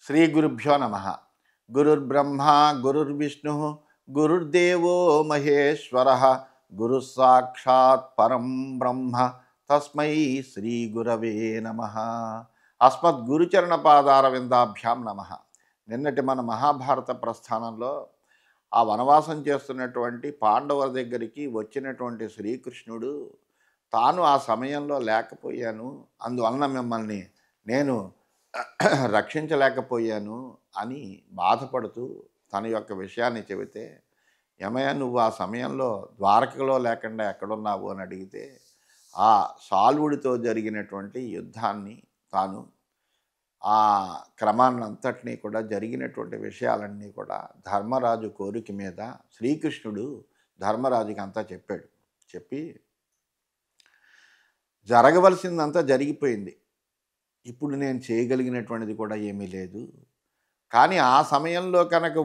శ్రీ గురుభ్యో నమ. గురుర్బ్రహ్మ గురుర్విష్ణు గురుర్దేవో మహేశ్వర గురు సాక్షాత్ పరం బ్రహ్మ తస్మై శ్రీ గురవే నమ. అస్మద్గురుచరణ పాదార విందాభ్యాం నమ. నిన్నటి మన మహాభారత ప్రస్థానంలో ఆ వనవాసం చేస్తున్నటువంటి పాండవుల దగ్గరికి వచ్చినటువంటి శ్రీకృష్ణుడు తాను ఆ సమయంలో లేకపోయాను, అందువలన మిమ్మల్ని నేను రక్షించలేకపోయాను అని బాధపడుతూ తన యొక్క విషయాన్ని చెబితే, ఏమయ్య నువ్వు ఆ సమయంలో ద్వారకలో లేకుండా ఎక్కడున్నావు అని అడిగితే, ఆ సాల్వుడితో జరిగినటువంటి యుద్ధాన్ని తాను ఆ క్రమాన్నంతటినీ కూడా జరిగినటువంటి విషయాలన్నీ కూడా ధర్మరాజు కోరిక మీద శ్రీకృష్ణుడు ధర్మరాజుకి అంతా చెప్పాడు. చెప్పి జరగవలసిందంతా జరిగిపోయింది, ఇప్పుడు నేను చేయగలిగినటువంటిది కూడా ఏమీ లేదు, కానీ ఆ సమయంలో కనుక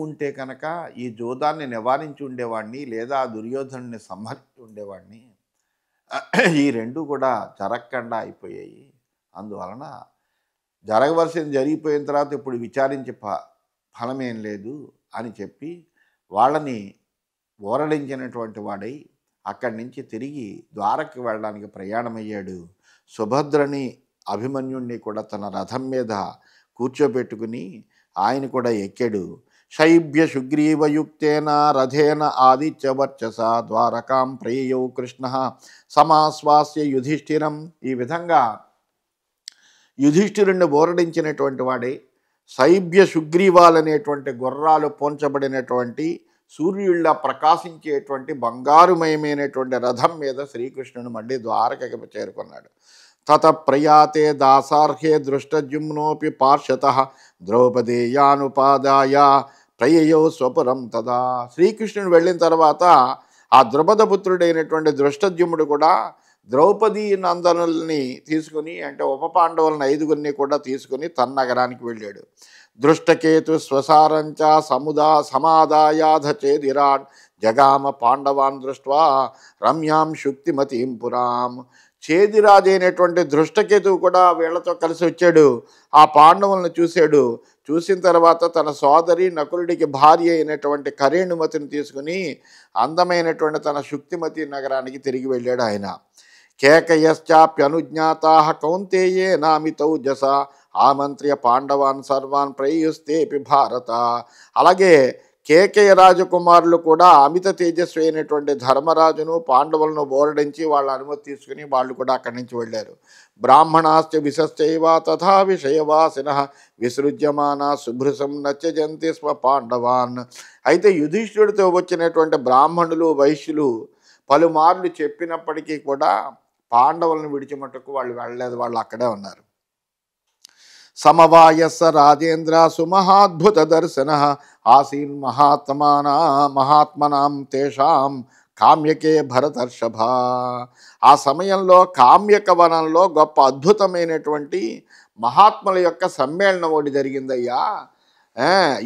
ఉంటే కనుక ఈ జోదాన్ని నివారించి ఉండేవాడిని, లేదా ఆ దుర్యోధనుని సంహరించి ఉండేవాడిని. ఈ రెండు కూడా జరగకుండా అయిపోయాయి, అందువలన జరగవలసింది జరిగిపోయిన తర్వాత ఇప్పుడు విచారించి ఫలమేం లేదు అని చెప్పి వాళ్ళని ఊరడించినటువంటి వాడై అక్కడి నుంచి తిరిగి ద్వారకి వెళ్ళడానికి ప్రయాణమయ్యాడు. సుభద్రని అభిమన్యుణ్ణి కూడా తన రథం మీద కూర్చోబెట్టుకుని ఆయన కూడా ఎక్కాడు. శైభ్య సుగ్రీవయుక్తేన రథేన ఆదిత్యవర్చస ద్వారకాం ప్రేయౌ కృష్ణ సమాశ్వాస్య యుధిష్ఠిరం. ఈ విధంగా యుధిష్ఠిరుణ్ణి ఊరడించినటువంటి వాడే శైభ్య సుగ్రీవాలనేటువంటి గుర్రాలు పోంచబడినటువంటి సూర్యుళ్ళ ప్రకాశించేటువంటి బంగారుమయమైనటువంటి రథం మీద శ్రీకృష్ణుడు మళ్ళీ ద్వారకకి చేరుకున్నాడు. తత ప్రయాతే దాసార్హే దృష్టజుమ్నోపి పార్శ్వత ద్రౌపదేయానుపాదాయ ప్రయయో స్వపురం తదా. శ్రీకృష్ణుడు వెళ్ళిన తర్వాత ఆ ద్రుపదపుత్రుడైనటువంటి దృష్టజుమ్నుడు కూడా ద్రౌపదీ నందనుల్ని తీసుకుని, అంటే ఉప పాండవులను 5గురిని కూడా తీసుకుని తన నగరానికి వెళ్ళాడు. దృష్టకేతు స్వసారంచ సమాదాయాధ చేదిరాట్ జగామ పాండవాన్ దృష్ట్వా రమ్యాం శుక్తిమతీం పురాం. చేదిరాజైనటువంటి దృష్టకేతువు కూడా వీళ్లతో కలిసి వచ్చాడు. ఆ పాండవులను చూశాడు. చూసిన తర్వాత తన సోదరి నకులుడికి భార్య అయినటువంటి కరేణుమతిని తీసుకుని అందమైనటువంటి తన శుక్తిమతి నగరానికి తిరిగి వెళ్ళాడు ఆయన. కేకయశ్చాప్యనుజ్ఞాతా కౌంతేయే నామితౌ జస ఆమంత్ర్య పాండవాన్ సర్వాన్ ప్రయుస్తేపి భారత. అలాగే కేకయ రాజకుమారులు కూడా అమిత తేజస్వి అయినటువంటి ధర్మరాజును పాండవులను బోరడించి వాళ్ళ అనుమతి తీసుకుని వాళ్ళు కూడా అక్కడి నుంచి వెళ్ళారు. బ్రాహ్మణాశ్చ విశశ్చైవ తథా విషయవాసిన విసృజ్యమాన శుభ్రసం నత్యజంతి స్మ పాండవాన్. అయితే యుధిష్ఠిరుడితో వచ్చినటువంటి బ్రాహ్మణులు వైశ్యులు పలుమార్లు చెప్పినప్పటికీ కూడా పాండవులను విడిచిమట్టుకు వాళ్ళు వెళ్ళలేదు, వాళ్ళు అక్కడే ఉన్నారు. సమవాయస్స రాజేంద్ర సుమహాద్భుత దర్శన ఆసీన్ మహాత్మనాం తేషాం కామ్యకే భరతర్షభ. ఆ సమయంలో కామ్యక వనంలో గొప్ప అద్భుతమైనటువంటి మహాత్ముల యొక్క సమ్మేళనం ఒకటి జరిగిందయ్యా.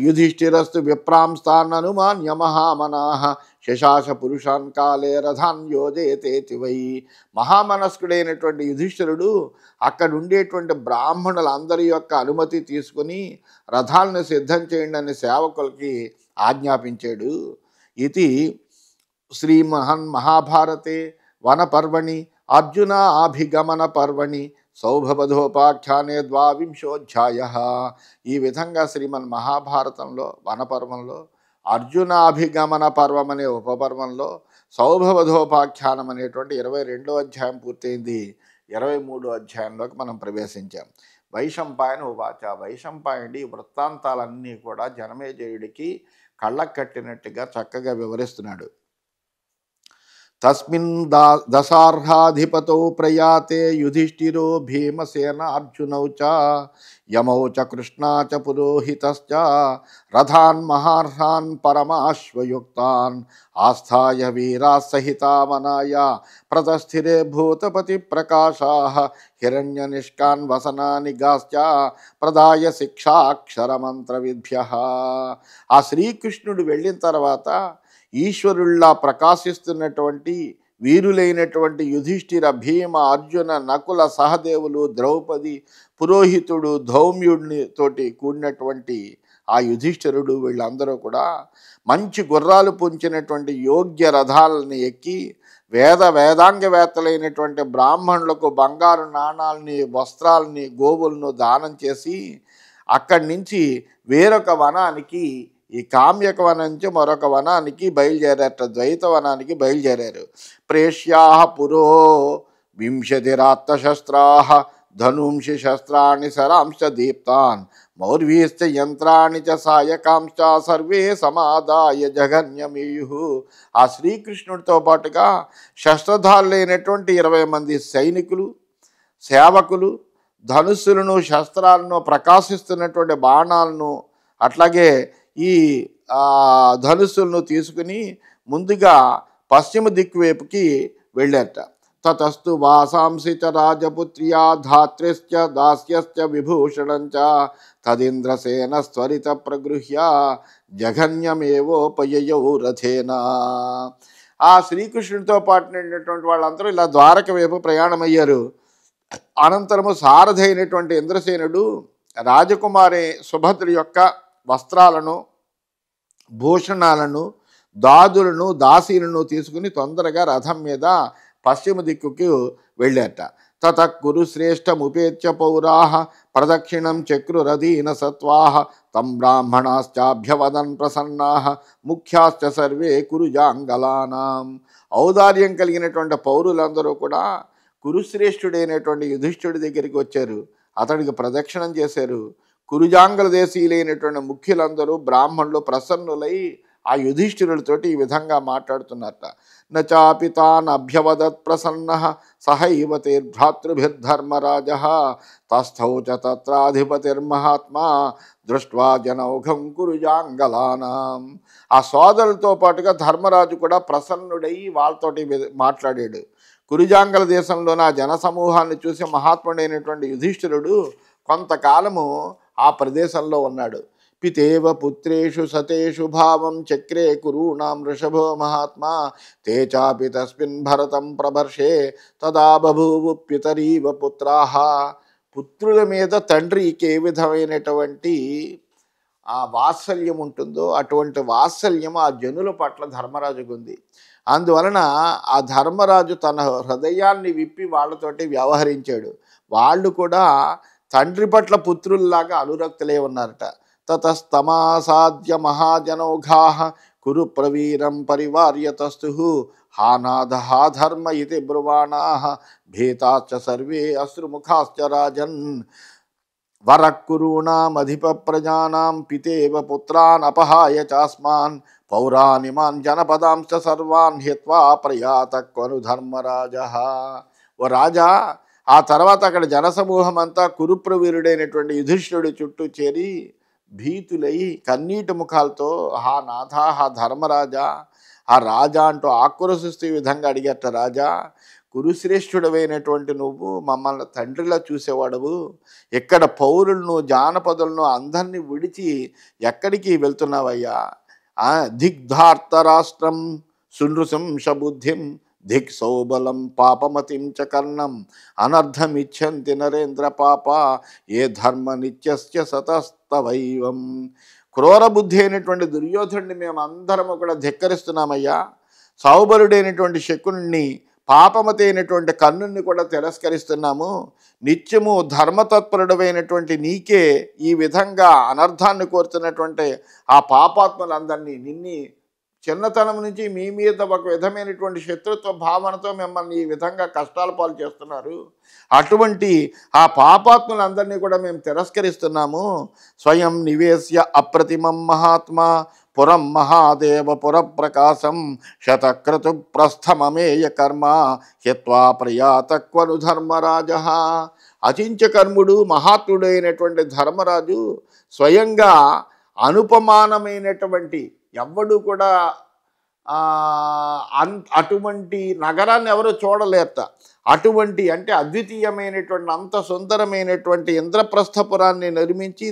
యుధిష్ఠిరస్తు విప్రాంస్తాన్ననుమాన్య మహామనాః శశాస పురుషాన్ కాలే రథాన్ యోజయతేతి వై. మహామనస్కుడైనటువంటి యుధిష్ఠిరుడు అక్కడ ఉండేటువంటి బ్రాహ్మణులందరి యొక్క అనుమతి తీసుకుని రథాలను సిద్ధం చేయండి అని సేవకులకి ఆజ్ఞాపించాడు. ఇది శ్రీ మహాభారతే వనపర్వణి అర్జున అభిగమన పర్వణి సౌభవధోపాఖ్యానే 12వ. ఈ విధంగా శ్రీమన్ మహాభారతంలో వనపర్వంలో అర్జునాభిగమన పర్వం అనే ఉపపర్వంలో సౌభవధోపాఖ్యానం అనేటువంటి 22వ అధ్యాయం పూర్తయింది. 23వ అధ్యాయంలోకి మనం ప్రవేశించాం. వైశంపాయన ఉవాచ. వైశంపాయనుడి వృత్తాంతాలన్నీ కూడా జనమేజయుడికి కళ్ళకు కట్టినట్టుగా చక్కగా వివరిస్తున్నాడు. తస్మిన్ దశార్హాధిపతౌ ప్రయాతే యుధిష్ఠిరో భీమసేన అర్జునౌ చ యమౌ చ కృష్ణా చ పురోహితశ్చ రథాన్ మహార్హాన్ పరమాశ్వయుక్తాన్ ఆస్థాయ వీరాः సహితావనాయ ప్రతస్థిరే భూతపతి ప్రకాశాః హిరణ్య నిష్కాన్ వసనాని గాశ్చ ప్రదాయ శిక్షాక్షరమంత్ర విద్భ్యః. ఆ శ్రీకృష్ణుడు వెళ్ళిన తర్వాత ఈశ్వరుల్లా ప్రకాశిస్తున్నటువంటి వీరులైనటువంటి యుధిష్ఠిర, భీమ, అర్జున, నకుల, సహదేవులు, ద్రౌపది, పురోహితుడు, ధౌమ్యుడిని తోటి కూడినటువంటి ఆ యుధిష్ఠిరుడు వీళ్ళందరూ కూడా మంచి గుర్రాలు పుంచినటువంటి యోగ్య రథాలని ఎక్కి వేదాంగవేత్తలైనటువంటి బ్రాహ్మణులకు బంగారు నాణాలని, వస్త్రాలని, గోవులను దానం చేసి అక్కడి నుంచి వేరొక వనానికి, ఈ కామ్యక వనం నుంచి మరొక వనానికి బయలుదేరారట, ద్వైత వనానికి బయలుదేరారు. ప్రేష్యా పురో వింశతిరాత్తశస్త్రా ధనుంషి శస్త్రాన్ని శరాంశ దీప్తాన్ మౌర్వీశ్చ యంత్రాన్ని చ సాయకాంశ్చ సర్వే సమాదాయ జగన్యమీయు. ఆ శ్రీకృష్ణుడితో పాటుగా శస్త్రధారులైనటువంటి 20 మంది సైనికులు, సేవకులు ధనుస్సులను, శస్త్రాలను, ప్రకాశిస్తున్నటువంటి బాణాలను, అట్లాగే ఈ ధనుస్సులను తీసుకుని ముందుగా పశ్చిమ దిక్కు వైపుకి వెళ్ళారట. తతస్తు వాసాంసి చ రాజపుత్ర్యా ధాత్రిశ్చ దాస్యశ్చ విభూషణంచ తదింద్రసేన స్వరిత ప్రగృహ్య జఘన్యమేవోపయయౌ రథేన. ఆ శ్రీకృష్ణుడితో పాటునటువంటి వాళ్ళందరూ ఇలా ద్వారక వైపు ప్రయాణమయ్యారు. అనంతరము సారథి అయినటువంటి ఇంద్రసేనుడు రాజకుమారి సుభద్ర యొక్క వస్త్రాలను, భూషణాలను, దాదులను, దాసీలను తీసుకుని తొందరగా రథం మీద పశ్చిమ దిక్కుకు వెళ్ళారట. తత కురు శ్రేష్టముపేత్య పౌరాః ప్రదక్షిణం చక్రురధీన సత్వాః తం బ్రాహ్మణాశ్చాభ్యవదన్ ప్రసన్నాః ముఖ్యాశ్చ సర్వే కురుజాంగలానాం. ఔదార్యం కలిగినటువంటి పౌరులందరూ కూడా కురుశ్రేష్ఠుడైనటువంటి యుధిష్ఠుడి దగ్గరికి వచ్చారు. అతడికి ప్రదక్షిణం చేశారు. కురుజాంగల దేశీయులైనటువంటి ముఖ్యులందరూ బ్రాహ్మణులు ప్రసన్నులై ఆ యుధిష్ఠిరుడితోటి ఈ విధంగా మాట్లాడుతున్నారట. నచాపి తాన్ అభ్యవదత్ ప్రసన్నః సహైవ తైర్భ్రాతృభిర్ధర్మరాజః తస్థౌ చ తత్రాధిపతిర్మహాత్మా దృష్ట్వా జనౌఘం కురుజాంగలానాం. ఆ సోదరులతో పాటుగా ధర్మరాజు కూడా ప్రసన్నుడై వాళ్ళతోటి మాట్లాడాడు. కురుజాంగల దేశంలోని ఆ జనసమూహాన్ని చూసి మహాత్ముడైనటువంటి యుధిష్ఠిరుడు కొంతకాలము ఆ ప్రదేశంలో ఉన్నాడు. పితేవ పుత్రేషు సతేషు భావం చక్రే కురూణాం వృషభో మహాత్మా తే చాపి తస్మిన్ భరతం ప్రభర్షే తదా బభూవు పితరీవ పుత్రాః. పుత్రుల మీద తండ్రికి ఏ విధమైనటువంటి ఆ వాత్సల్యం ఉంటుందో అటువంటి వాత్సల్యం ఆ జనుల పట్ల ధర్మరాజుకు ఉంది. అందువలన ఆ ధర్మరాజు తన హృదయాన్ని విప్పి వాళ్ళతోటి వ్యవహరించాడు. వాళ్ళు కూడా తండ్రి పట్ల పుత్రుల్లాగా అనురక్తులే ఉన్నారట. తతస్తమాసాద్య మహాజనౌఘాః కురు ప్రవీరం పరివార్యతస్థుః హానాదః ధర్మ ఇతి బ్రువాణాః భీతాశ్చ సర్వే అశ్రుముఖాశ్చ రాజన్. వరకురూణామధిప ప్రజానాం పితేవ పుత్రాన్ అపహాయ చాస్మాన్ పౌరానిమాన్ జనపదాంశ్చ సర్వాన్ హిత్వా ప్రయాత క్వను ధర్మరాజః. ఓ రాజా, ఆ తర్వాత అక్కడ జనసమూహం అంతా కురుప్రవీరుడైనటువంటి యుధిష్ఠిరుడి చుట్టూ చేరి భీతులై కన్నీటి ముఖాలతో హా నాథా, హా ధర్మరాజా, ఆ రాజా అంటూ ఆక్రోశిస్తూ ఈ విధంగా అడిగట. రాజా, కురుశ్రేష్ఠుడమైనటువంటి నువ్వు మమ్మల్ని తండ్రిలా చూసేవాడవు, ఎక్కడ పౌరులను, జానపదులను అందరినీ విడిచి ఎక్కడికి వెళ్తున్నావయ్యా? దిగ్ధార్త రాష్ట్రం సునృశంస బుద్ధిం ధిక్ సౌబలం పాపమతిం చ కర్ణం అనర్థమిచ్చంతి నరేంద్ర పాప ఏ ధర్మ నిత్యస్య సతస్తవైవం. క్రూర బుద్ధి అయినటువంటి దుర్యోధనుడిని మేమందరము కూడా ధిక్కరిస్తున్నామయ్యా. సౌబలుడైనటువంటి శకుని, పాపమతి అయినటువంటి కర్ణుని కూడా తిరస్కరిస్తున్నాము. నిత్యము ధర్మతత్పరుడమైనటువంటి నీకే ఈ విధంగా అనర్థాన్ని కోరుతున్నటువంటి ఆ పాపాత్మలందరినీ, నిన్ని చిన్నతనం నుంచి మీ మీద ఒక విధమైనటువంటి శత్రుత్వ భావనతో మిమ్మల్ని ఈ విధంగా కష్టాల పాలు చేస్తున్నారు. అటువంటి ఆ పాపాత్ములందరినీ కూడా మేము తిరస్కరిస్తున్నాము. స్వయం నివేశ్య అప్రతిమం మహాత్మా పురం మహాదేవ పురప్రకాశం శతక్రతు ప్రస్థమమేయ కర్మ హిత్వా ప్రయాత క్వను ధర్మరాజః. అచించకర్ముడు, మహాత్ముడు అయినటువంటి ధర్మరాజు స్వయంగా అనుపమానమైనటువంటి ఎవ్వడు కూడా అటువంటి నగరాన్ని ఎవరు చూడలేరట. అటువంటి అంటే అద్వితీయమైనటువంటి అంత సుందరమైనటువంటి ఇంద్రప్రస్థపురాన్ని నిర్మించి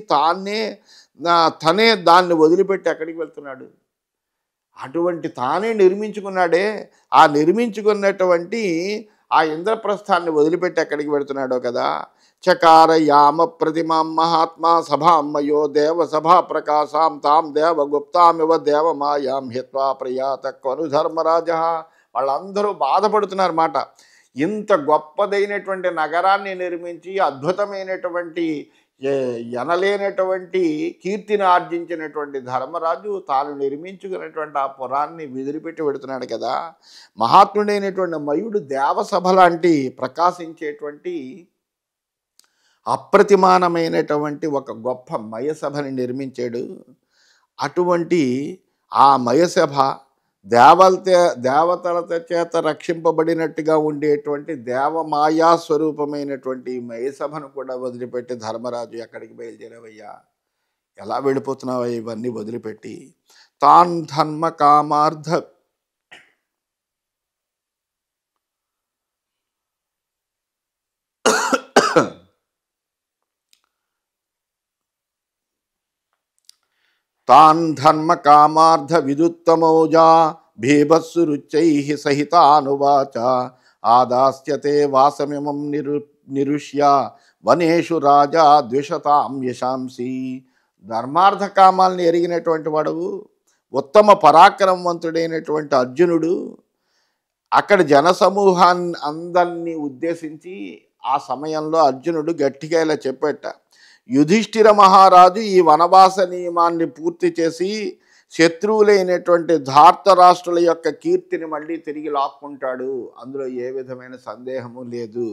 తనే దాన్ని వదిలిపెట్టి ఎక్కడికి వెళ్తున్నాడు? అటువంటి తానే నిర్మించుకున్నాడే, ఆ నిర్మించుకున్నటువంటి ఆ ఇంద్రప్రస్థాన్ని వదిలిపెట్టి ఎక్కడికి పెడుతున్నాడో కదా. చకార యామ ప్రతిమాం మహాత్మా సభామయో దేవ సభా ప్రకాశాం తాం దేవగుప్తామివ దేవమాయాం హిత్వా ప్రయాత క్వను ధర్మరాజ. వాళ్ళందరూ బాధపడుతున్నారు మాట. ఇంత గొప్పదైనటువంటి నగరాన్ని నిర్మించి అద్భుతమైనటువంటి ఎనలేనటువంటి కీర్తిని ఆర్జించినటువంటి ధర్మరాజు తాను నిర్మించుకున్నటువంటి ఆ పురాన్ని విదిలిపెట్టి పెడుతున్నాడు కదా. మహాత్ముడైనటువంటి మయుడు దేవసభ లాంటి ప్రకాశించేటువంటి అప్రతిమానమైనటువంటి ఒక గొప్ప మయసభని నిర్మించాడు. అటువంటి ఆ మయసభ దేవతల చేత రక్షింపబడినట్టుగా ఉండేటువంటి దేవమాయా స్వరూపమైనటువంటి మయసభను కూడా వదిలిపెట్టి ధర్మరాజు ఎక్కడికి బయలుదేరావయ్యా, ఎలా వెళ్ళిపోతున్నావా ఇవన్నీ వదిలిపెట్టి? తాన్ ధర్మ కామార్థ తాన్ ధర్మ కామార్థ విదుత్తమౌజా భీభత్సురుచ్చై సహితానువాచ ఆదాస్యతే వాసమిమం నిరుష్య వనేషు రాజా ద్విషతాం యశాంసి. ధర్మార్థ కామాల్ని ఎరిగినటువంటి వాడు, ఉత్తమ పరాక్రమవంతుడైనటువంటి అర్జునుడు అక్కడ జనసమూహాన్ని అందరినీ ఉద్దేశించి ఆ సమయంలో అర్జునుడు గట్టిగా ఇలా చెప్పేట, యుధిష్ఠిర మహారాజు ఈ వనవాస నియమాన్ని పూర్తి చేసి శత్రువులైనటువంటి ధార్తరాష్ట్రుల యొక్క కీర్తిని మళ్ళీ తిరిగి లాక్కుంటాడు, అందులో ఏ విధమైన సందేహము లేదు.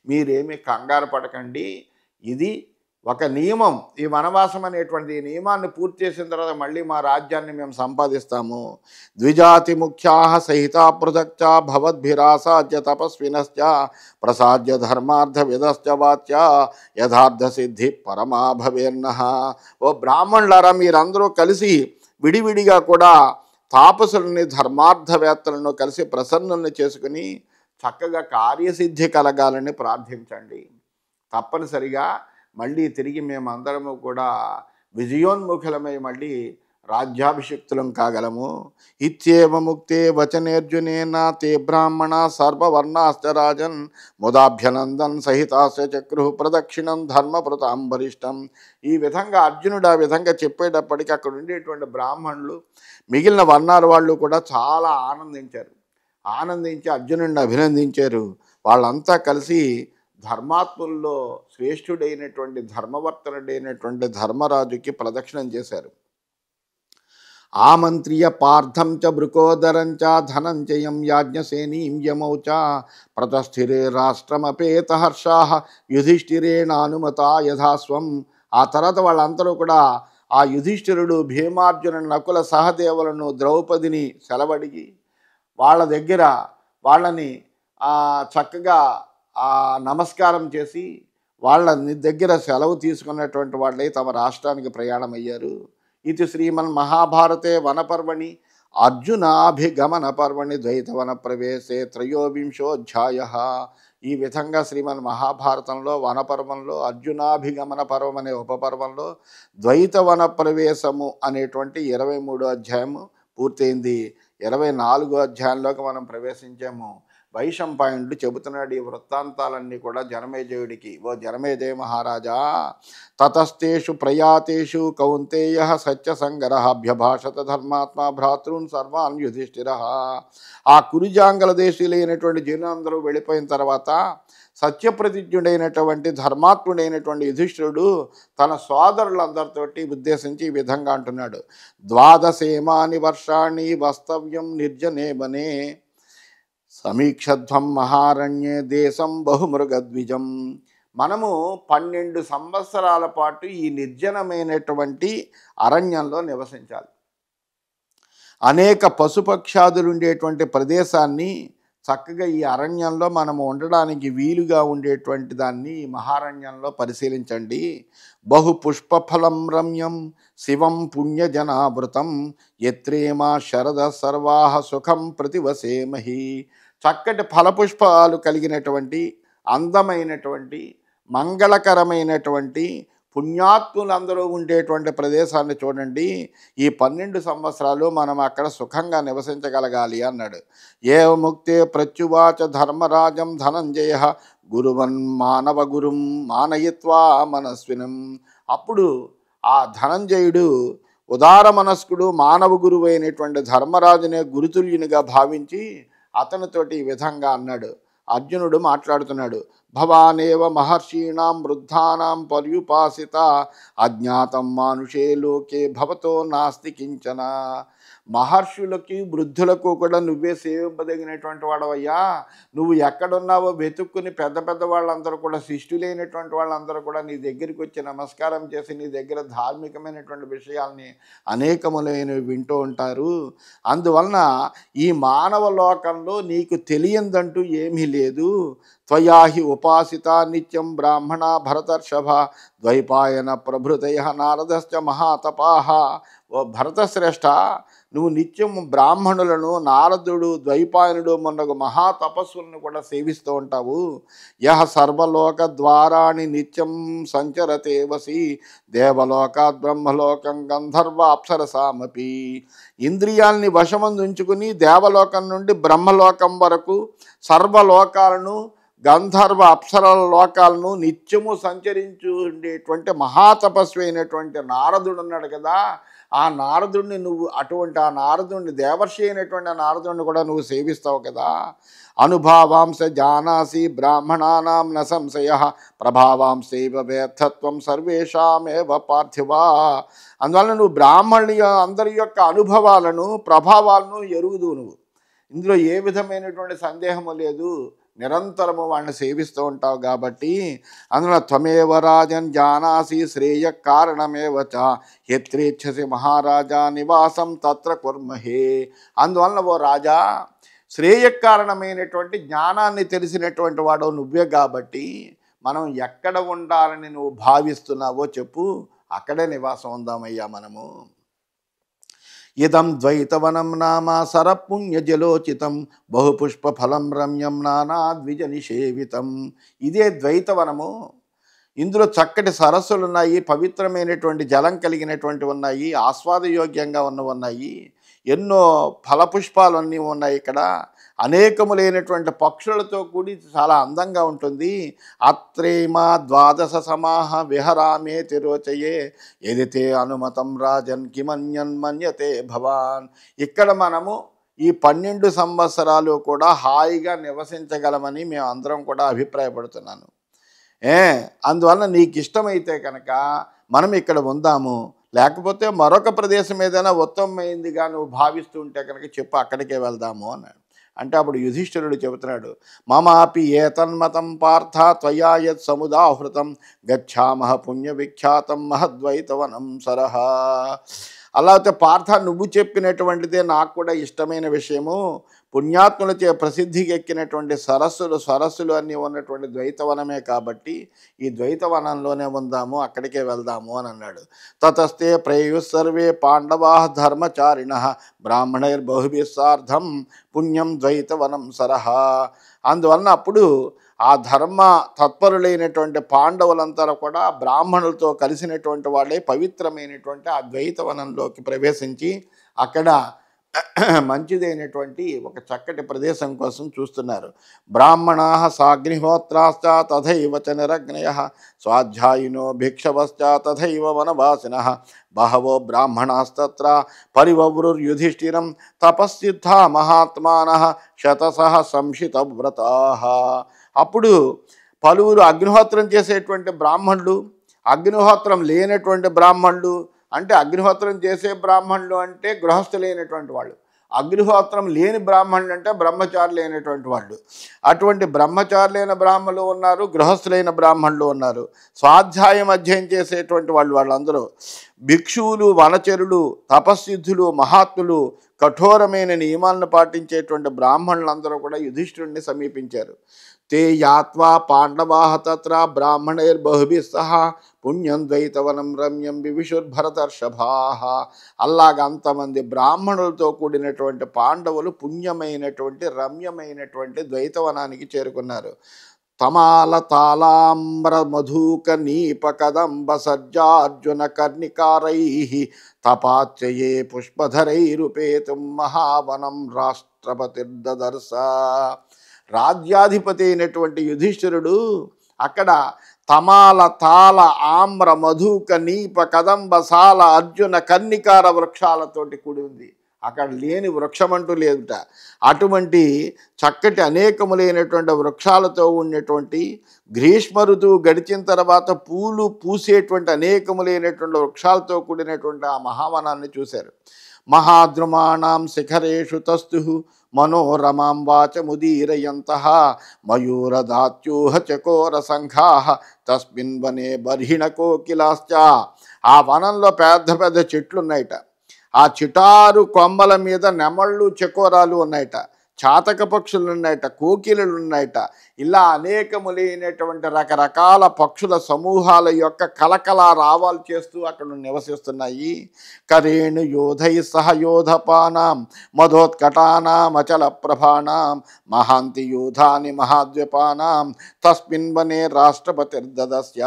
మీరేమీ కంగారు పడకండి, ఇది ఒక నియమం. ఈ వనవాసం అనేటువంటి ఈ నియమాన్ని పూర్తి చేసిన తర్వాత మళ్ళీ మా రాజ్యాన్ని మేము సంపాదిస్తాము. ద్విజాతి ముఖ్యా సహితా పృథక్చ భవద్భిరాసాధ్య తపస్వినశ్చ ప్రసాద్య ధర్మార్థ విధశ్చ వాచ్య యథార్థ సిద్ధి పరమా భవేర్నః. ఓ బ్రాహ్మణులారా, మీరందరూ కలిసి విడివిడిగా కూడా తాపసులని ధర్మార్థవేత్తలను కలిసి ప్రసన్నుల్ని చేసుకుని చక్కగా కార్యసిద్ధి కలగాలని ప్రార్థించండి. తప్పనిసరిగా మళ్ళీ తిరిగి మేమందరము కూడా విజయోన్ముఖులమై మళ్ళీ రాజ్యాభిషిక్తులం కాగలము. ఇత్యేవ ముక్తే వచనేర్జునేన తే బ్రాహ్మణ సర్వవర్ణాశ్చ రాజన్ ముదాభ్యనందన్ సహితాస్య చక్రు ప్రదక్షిణం ధర్మప్రతాం వరిష్టం. ఈ విధంగా అర్జునుడు ఆ విధంగా చెప్పేటప్పటికీ అక్కడ ఉండేటువంటి బ్రాహ్మణులు, మిగిలిన వర్ణాల వాళ్ళు కూడా చాలా ఆనందించి అర్జునుడిని అభినందించారు. వాళ్ళంతా కలిసి ధర్మాత్ముల్లో శ్రేష్ఠుడైనటువంటి ధర్మవర్తనుడైనటువంటి ధర్మరాజుకి ప్రదక్షిణం చేశారు. ఆమంత్రియ పార్థం చ బృకోదరం చ ధనంజయం యాజ్ఞసేనీం యమౌచ ప్రతస్థిరే రాష్ట్రమపేత హర్షా యుధిష్ఠిరేణానుమతా యథాస్వం. ఆ తర్వాత వాళ్ళందరూ కూడా ఆ యుధిష్ఠిరుడు భీమార్జున నకుల సహదేవులను ద్రౌపదిని సెలవడిగి వాళ్ళ దగ్గర వాళ్ళని చక్కగా నమస్కారం చేసి వాళ్ళ దగ్గర సెలవు తీసుకున్నటువంటి వాళ్ళే తమ రాష్ట్రానికి ప్రయాణం అయ్యారు. ఇది శ్రీమన్ మహాభారతే వనపర్వణి అర్జునాభిగమన పర్వణి ద్వైతవన ప్రవేశే త్రయోవింశోధ్యాయ. ఈ విధంగా శ్రీమన్ మహాభారతంలో వనపర్వంలో అర్జునాభిగమన పర్వం అనే ఉపపర్వంలో ద్వైతవన ప్రవేశము అనేటువంటి 23వ అధ్యాయము పూర్తయింది. 24వ అధ్యాయంలోకి మనం ప్రవేశించాము. వైశంపాయనుడు చెబుతున్నాడు ఈ వృత్తాంతాలన్నీ కూడా జనమేజయుడికి. ఓ జనమేజయ మహారాజా, తతస్తేషు ప్రయాతేషు కౌంతేయ సత్యసంగరభ్యభాషత ధర్మాత్మా భ్రాతృన్ సర్వాన్ యుధిష్ఠిర. ఆ కురుజాంగల దేశీయులైనటువంటి జనులందరూ వెళ్ళిపోయిన తర్వాత సత్యప్రతిజ్ఞుడైనటువంటి ధర్మాత్ముడైనటువంటి యుధిష్ఠిరుడు తన సోదరులందరితోటి ఉద్దేశించి ఈ విధంగా అంటున్నాడు, ద్వాదశేమాని వర్షాణి వస్తవ్యం నిర్జనే వనే సమీక్షధ్వం మహారణ్యే దేశం బహుమృగద్విజం. మనము 12 సంవత్సరాల పాటు ఈ నిర్జనమైనటువంటి అరణ్యంలో నివసించాలి. అనేక పశుపక్షాదులు ఉండేటువంటి ప్రదేశాన్ని చక్కగా ఈ అరణ్యంలో మనము ఉండడానికి వీలుగా ఉండేటువంటి దాన్ని ఈ మహారణ్యంలో పరిశీలించండి. బహు పుష్పఫలం రమ్యం శివం పుణ్యజనావృతం యత్రేమా శరద సర్వాహ సుఖం ప్రతివసేమహి. చక్కటి ఫలపుష్పాలు కలిగినటువంటి అందమైనటువంటి మంగళకరమైనటువంటి పుణ్యాత్ములందరూ ఉండేటువంటి ప్రదేశాన్ని చూడండి. ఈ 12 సంవత్సరాలు మనం అక్కడ సుఖంగా నివసించగలగాలి అన్నాడు. ఏవ ముక్తే ప్రత్యువాచ ధర్మరాజం ధనంజయ గురువన్ మానవ గురుం మానయిత్వా మనస్వినం. అప్పుడు ఆ ధనంజయుడు ఉదార మనస్కుడు మానవ గురువు అయినటువంటి ధర్మరాజునే గురుతుల్యునిగా భావించి అతనితోటి ఈ విధంగా అన్నాడు. అర్జునుడు మాట్లాడుతున్నాడు. భవానేవ మహర్షీణాం వృద్ధానాం పర్యుపాసిత అజ్ఞాతం మానుషే లోకే భవతో నాస్తి కించన. మహర్షులకి వృద్ధులకు కూడా నువ్వే సేవింపదగినటువంటి వాడవయ్యా. నువ్వు ఎక్కడున్నావో వెతుక్కుని పెద్ద పెద్ద వాళ్ళందరూ కూడా శిష్టులైనటువంటి వాళ్ళందరూ కూడా నీ దగ్గరికి వచ్చి నమస్కారం చేసి నీ దగ్గర ధార్మికమైనటువంటి విషయాల్ని అనేకములైనవి వింటూ ఉంటారు. అందువలన ఈ మానవ లోకంలో నీకు తెలియందంటూ ఏమీ లేదు. త్వయాహి ఉపాసిత నిత్యం బ్రాహ్మణ భరతర్షభ ద్వైపాయన ప్రభృతయ నారదశ్చ మహాతపాహ. ఓ భరతశ్రేష్ఠ, నువ్వు నిత్యం బ్రాహ్మణులను నారదుడు ద్వైపాయనుడు మొన్నగు మహాతపస్సులను కూడా సేవిస్తూ ఉంటావు. యహ సర్వలోక ద్వారాణి నిత్యం సంచరతే వసి దేవలోకాత్ బ్రహ్మలోకం గంధర్వ అప్సరసామపి. ఇంద్రియాల్ని వశమందు ఉంచుకుని దేవలోకం నుండి బ్రహ్మలోకం వరకు సర్వలోకాలను గంధర్వ అప్సరల లోకాలను నిత్యము సంచరించు ఉండేటువంటి మహాతపస్వి అయినటువంటి నారదుడు ఉన్నాడు కదా. ఆ నారదుడిని నువ్వు అటువంటి ఆ నారదుడిని దేవర్షి అయినటువంటి నారదుడిని కూడా నువ్వు సేవిస్తావు కదా. అనుభావాంశ జానాసి బ్రాహ్మణానాం న సంశయ ప్రభావాంశైవ వ్యర్థత్వం సర్వేషామేవ పార్థివా. అందువల్ల నువ్వు బ్రాహ్మణుల అందరి యొక్క అనుభవాలను ప్రభావాలను ఎరుగుదు. నువ్వు ఇందులో ఏ విధమైనటువంటి సందేహము లేదు. నిరంతరము వాడిని సేవిస్తూ ఉంటావు కాబట్టి అందులో త్వమేవ రాజన్ జానాసి శ్రేయ కారణమేవ చ యత్రేచ్ఛసి మహారాజా నివాసం తత్ర కుర్మహే. అందువలన ఓ రాజా, శ్రేయకారణమైనటువంటి జ్ఞానాన్ని తెలిసినటువంటి వాడు నువ్వే కాబట్టి మనం ఎక్కడ ఉండాలని నువ్వు భావిస్తున్నావో చెప్పు, అక్కడే నివాసం ఉందామయ్యా మనము. ఇదం ద్వైతవనం నామ సరపుణ్యజలోచితం బహుపుష్పఫలం రమ్యం నానా ద్విజ నిషేవితం. ఇదే ద్వైతవనము. ఇందులో చక్కటి సరస్సులు ఉన్నాయి, పవిత్రమైనటువంటి జలం కలిగినటువంటి ఉన్నాయి, ఆస్వాదయోగ్యంగా ఉన్నాయి, ఎన్నో ఫలపుష్పాలు అన్నీ ఉన్నాయి. ఇక్కడ అనేకములైనటువంటి పక్షులతో కూడి చాలా అందంగా ఉంటుంది. అత్రేమా ద్వాదశ సమాహ విహరామే తిరోచయే ఎదితే అనుమతం రాజన్ కిమన్యన్ మన్యతే భవాన్. ఇక్కడ మనము ఈ 12 సంవత్సరాలు కూడా హాయిగా నివసించగలమని మేము అందరం కూడా అభిప్రాయపడుతున్నాను. అందువల్ల నీకు ఇష్టమైతే కనుక మనం ఇక్కడ ఉందాము, లేకపోతే మరొక ప్రదేశం ఏదైనా ఉత్తమమైందిగా నువ్వు భావిస్తూ ఉంటే కనుక చెప్పు, అక్కడికే వెళ్దాము అన్నాడు. అంటే అప్పుడు యుధిష్ఠిరుడు చెబుతున్నాడు, మమాపి ఏతన్మతం పార్థ త్వయా యత్ సముదాహృతం గచ్ఛామః పుణ్యవిఖ్యాతం మహద్వైతవనం సరహ. అలా అయితే పార్థ, నువ్వు చెప్పినటువంటిదే నాకు కూడా ఇష్టమైన విషయము. పుణ్యాత్ములచే ప్రసిద్ధికి ఎక్కినటువంటి సరస్సులు అన్నీ ఉన్నటువంటి ద్వైతవనమే కాబట్టి ఈ ద్వైతవనంలోనే ఉందాము, అక్కడికే వెళ్దాము అని అన్నాడు. తతస్తే ప్రేయుస్సర్వే పాండవా ధర్మచారిణ బ్రాహ్మణైర్బహుభిః సార్ధం పుణ్యం ద్వైతవనం సరహ. అందువలన అప్పుడు ఆ ధర్మ తత్పరులైనటువంటి పాండవులంతా కూడా బ్రాహ్మణులతో కలిసినటువంటి వాళ్ళే పవిత్రమైనటువంటి ఆ ద్వైతవనంలోకి ప్రవేశించి అక్కడ మంచిదైనటువంటి ఒక చక్కటి ప్రదేశం కోసం చూస్తున్నారు. బ్రాహ్మణా సాగ్నిహోత్రాశ్చ తథైవ చ నిరగ్నయః స్వాధ్యాయినో భిక్షవశ్చ తథైవ వనవాసినః బహవో బ్రాహ్మణాస్తత్ర పరివవ్రుర్యుధిష్ఠిరం తపస్సిద్ధా మహాత్మానః శతశః సంశితవ్రతాః. అప్పుడు పలువురు అగ్నిహోత్రం చేసేటువంటి బ్రాహ్మణులు, అగ్నిహోత్రం లేనటువంటి బ్రాహ్మణులు, అంటే అగ్నిహోత్రం చేసే బ్రాహ్మణులు అంటే గృహస్థులైనటువంటి వాళ్ళు, అగ్నిహోత్రం లేని బ్రాహ్మణులు అంటే బ్రహ్మచారులు అయినటువంటి వాళ్ళు. అటువంటి బ్రహ్మచారులైన బ్రాహ్మణులు ఉన్నారు, గృహస్థులైన బ్రాహ్మణులు ఉన్నారు. స్వాధ్యాయం అధ్యయనం చేసేటువంటి వాళ్ళందరూ భిక్షువులు, వనచరులు, తపస్సిద్ధులు, మహాత్ములు, కఠోరమైన నియమాలను పాటించేటువంటి బ్రాహ్మణులందరూ కూడా యుధిష్ఠిరుడిని సమీపించారు. తే యాత్వా పాండవా తత్ర బ్రాహ్మణైర్బహుభిః సహ పుణ్యం ద్వైతవనం రమ్యం వివిశుర్భరతర్షభా. అలాగా అంతమంది బ్రాహ్మణులతో కూడినటువంటి పాండవులు పుణ్యమైనటువంటి రమ్యమైనటువంటి ద్వైతవనానికి చేరుకున్నారు. తమాల తాళాంబర మధూక నీప కదంబ సజ్జార్జున కర్ణికారై తపాచ్యయే పుష్పధరైరుపేతుం మహావనం రాష్ట్రపతిర్దదర్శ. రాజ్యాధిపతి అయినటువంటి యుధిష్ఠిరుడు అక్కడ తమాల తాళ ఆమ్ర మధుక నీప కదంబ సాల అర్జున కర్ణికార వృక్షాలతోటి కూడి ఉంది. అక్కడ లేని వృక్షం అంటూ లేదుట. అటువంటి చక్కటి అనేకములైనటువంటి వృక్షాలతో ఉన్నటువంటి, గ్రీష్మ ఋతువు గడిచిన తర్వాత పూలు పూసేటువంటి అనేకములైనటువంటి వృక్షాలతో కూడినటువంటి ఆ మహావనాన్ని చూశారు. మహాద్రుమాణం శిఖరేషు తస్తు మనోరమాం వాచముదీరయంతః మయూరదాత్యూహ చకోర సంఘాః తస్మిన్ వనే బర్హిణ కోకిలాశ్చ. ఆ వనంలో పెద్ద పెద్ద చెట్లు ఉన్నాయట. ఆ చిటారు కొమ్మల మీద నెమళ్ళు చకోరాలు ఉన్నాయట, చాతక పక్షులు ఉన్నాయట, కోకిలలు ఉన్నాయట. ఇలా అనేకములైనటువంటి రకరకాల పక్షుల సమూహాల యొక్క కలకల రావాలు చేస్తూ అక్కడ నివసిస్తున్నాయి. కరేణు యోధై సహయోధపానాం మధోత్కటానాం అచల ప్రభానాం మహాంతి యోధాని మహాద్వీపానాం తస్మిన్ వనే రాష్ట్రపతిర్దదస్య.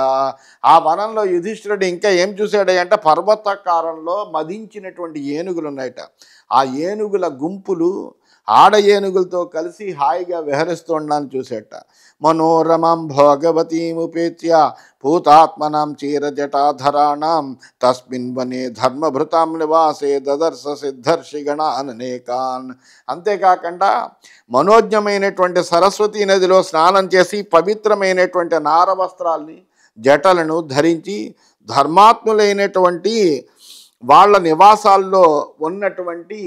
ఆ వనంలో యుధిష్ఠిరుడు ఇంకా ఏం చూశాడంటే పర్వతాకారంలో మదించినటువంటి ఏనుగులు ఉన్నాయట. ఆ ఏనుగుల గుంపులు ఆడ ఏనుగులతో కలిసి హాయిగా విహరిస్తుండని చూసేట. మనోరమం భోగవతీముపేత్య భూతాత్మనాం చీరజటాధరాణం తస్మిన్ వనే ధర్మభృతాం నివాసే దదర్శ సిద్ధర్షిగణాన్ అనేకాన్. అంతేకాకుండా మనోజ్ఞమైనటువంటి సరస్వతీ నదిలో స్నానం చేసి పవిత్రమైనటువంటి నారవస్త్రాల్ని జటలను ధరించి ధర్మాత్ములైనటువంటి వాళ్ళ నివాసాల్లో ఉన్నటువంటి,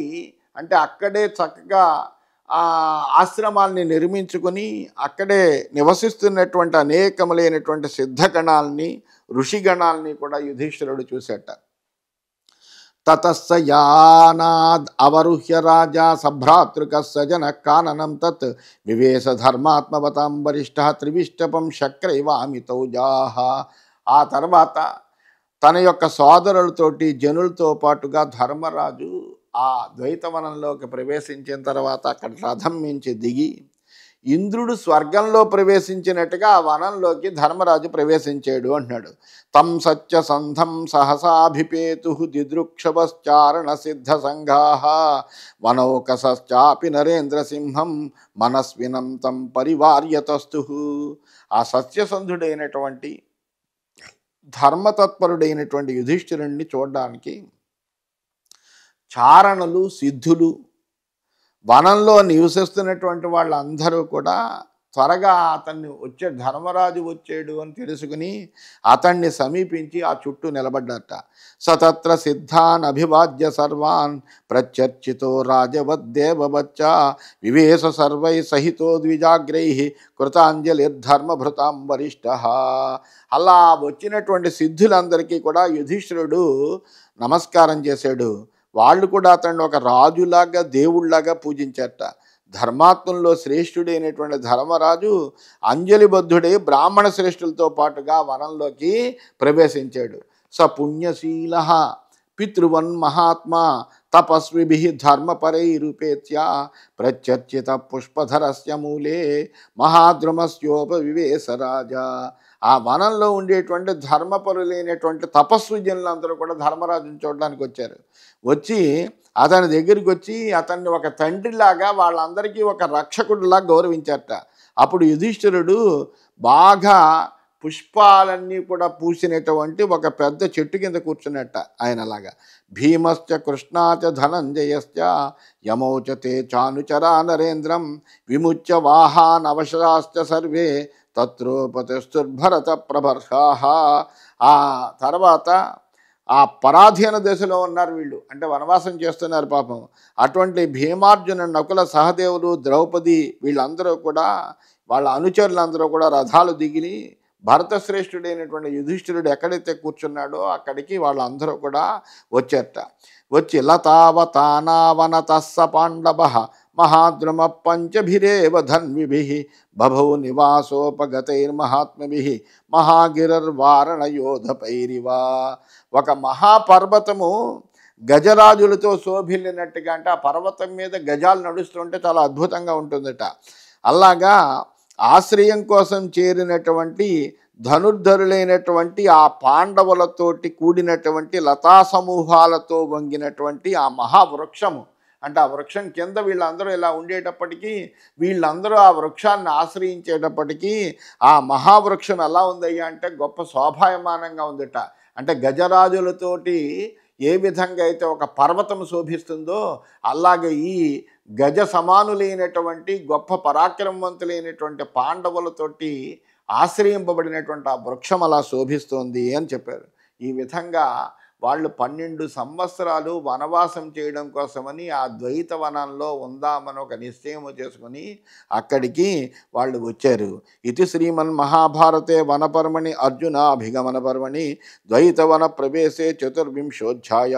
అంటే అక్కడే చక్కగా ఆశ్రమాల్ని నిర్మించుకొని అక్కడే నివసిస్తున్నటువంటి అనేకములైనటువంటి సిద్ధగణాల్ని, ఋషిగణాల్ని కూడా యుధిష్ఠిరుడు చూసేట. తతస్స యానాద్ అవరుహ్య రాజా సభ్రాతృక సజన కాననం తత్ వివేశ ధర్మాత్మవతాం వరిష్ఠ త్రివిష్టపం శక్రైవామితౌజాహ. ఆ తర్వాత తన యొక్క సోదరులతోటి జనులతో పాటుగా ధర్మరాజు ఆ ద్వైతవనంలోకి ప్రవేశించిన తర్వాత అక్కడ రథం నుంచి దిగి ఇంద్రుడు స్వర్గంలో ప్రవేశించినట్టుగా ఆ వనంలోకి ధర్మరాజు ప్రవేశించాడు అంటున్నాడు. తం సత్యసంధం సహసాభిపేతు దిదృక్షభశ్చారణ సిద్ధ సంఘాః వనౌకశ్చాపి నరేంద్రసింహం మనస్వినం తం పరివార్యతస్తు. ఆ సత్యసంధుడైనటువంటి ధర్మతత్పరుడైనటువంటి యుధిష్ఠిరుణ్ణి చూడడానికి చారణులు, సిద్ధులు, వనంలో నివసిస్తున్నటువంటి వాళ్ళందరూ కూడా త్వరగా అతన్ని ధర్మరాజు వచ్చాడు అని తెలుసుకుని అతన్ని సమీపించి ఆ చుట్టూ నిలబడ్డట. సతత్ర సిద్ధాన్ అభివాద్య సర్వాన్ ప్రచర్చితో రాజవద్దేవవచ్చ వివేశ సర్వై సహితో ద్విజాగ్రై కృతాంజలిర్ధర్మభృతాం వరిష్ఠ. అలా వచ్చినటువంటి సిద్ధులందరికీ కూడా యుధిష్ఠిరుడు నమస్కారం చేశాడు. వాళ్ళు కూడా అతన్ని ఒక రాజులాగా, దేవుళ్లాగా పూజించారట. ధర్మాత్మంలో శ్రేష్ఠుడైనటువంటి ధర్మరాజు అంజలిబద్ధుడై బ్రాహ్మణ శ్రేష్ఠులతో పాటుగా వనంలోకి ప్రవేశించాడు. స పుణ్యశీల పితృవన్ మహాత్మా తపస్విభి ధర్మపరైరూపేత్య ప్రచర్చిత పుష్పధరస్య మూలే మహాద్రుమస్యోపవివేశ రాజా. ఆ వనంలో ఉండేటువంటి ధర్మపరులైనటువంటి తపస్విజనులందరూ కూడా ధర్మరాజుని చూడడానికి వచ్చారు. వచ్చి అతని దగ్గరికి వచ్చి అతన్ని ఒక తండ్రిలాగా, వాళ్ళందరికీ ఒక రక్షకుడిలాగా గౌరవించారట. అప్పుడు యుధిష్ఠిరుడు బాగా పుష్పాలన్నీ కూడా పూసినటువంటి ఒక పెద్ద చెట్టు కింద కూర్చున్నట్ట ఆయనలాగా. భీమశ్చ కృష్ణాచ ధనంజయశ్చ యమౌచతే చానుచరా నరేంద్రం విముచ్య వాహానవశాశ్చ సర్వే తత్రోపతిస్తుర్భరత ప్రభర్షాః. ఆ తర్వాత ఆ పరాధీన దశలో ఉన్నారు వీళ్ళు, అంటే వనవాసం చేస్తున్నారు పాపం. అటువంటి భీమార్జున, నకుల, సహదేవులు, ద్రౌపది వీళ్ళందరూ కూడా, వాళ్ళ అనుచరులందరూ కూడా రథాలు దిగిని భరతశ్రేష్ఠుడైనటువంటి యుధిష్ఠిరుడు ఎక్కడైతే కూర్చున్నాడో అక్కడికి వాళ్ళందరూ కూడా వచ్చారట. వచ్చి లతావతానావనతస్స పాండవః మహాద్రుమ పంచభిరేవ ధన్విభిః బభౌ నివాసోపగతైర్మహాత్మభిః మహాగిరిర్వారణయోధపైరివా. ఒక మహాపర్వతము గజరాజులతో శోభిల్లినట్టుగా, అంటే ఆ పర్వతం మీద గజాలు నడుస్తుంటే చాలా అద్భుతంగా ఉంటుందట. అలాగా ఆశ్రయం కోసం చేరినటువంటి ధనుర్ధరులైనటువంటి ఆ పాండవులతోటి కూడినటువంటి లతా సమూహాలతో వంగినటువంటి ఆ మహావృక్షము, అంటే ఆ వృక్షం కింద వీళ్ళందరూ ఇలా ఉండేటప్పటికీ, వీళ్ళందరూ ఆ వృక్షాన్ని ఆశ్రయించేటప్పటికీ ఆ మహావృక్షం ఎలా ఉందయ్యా అంటే గొప్ప శోభాయమానంగా ఉందిట. అంటే గజరాజులతోటి ఏ విధంగా అయితే ఒక పర్వతం శోభిస్తుందో అలాగే ఈ గజ సమానులైనటువంటి గొప్ప పరాక్రమవంతులైనటువంటి పాండవులతోటి ఆశ్రయింపబడినటువంటి ఆ వృక్షం అలా శోభిస్తోంది అని చెప్పారు. ఈ విధంగా వాళ్ళు 12 సంవత్సరాలు వనవాసం చేయడం కోసమని ఆ ద్వైత వనంలో ఉందామని ఒక నిశ్చయము చేసుకుని అక్కడికి వాళ్ళు వచ్చారు. ఇది శ్రీమన్ మహాభారతే వనపర్మణి అర్జునాభిగమన పర్వణి ద్వైతవన ప్రవేశే చతుర్వింశోధ్యాయ.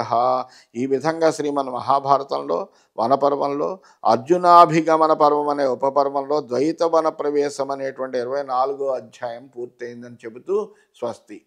ఈ విధంగా శ్రీమన్ మహాభారతంలో వనపర్వంలో అర్జునాభిగమన పర్వం అనే ఉపపర్వంలో ద్వైతవన ప్రవేశం అనేటువంటి 24వ అధ్యాయం పూర్తయిందని చెబుతూ స్వస్తి.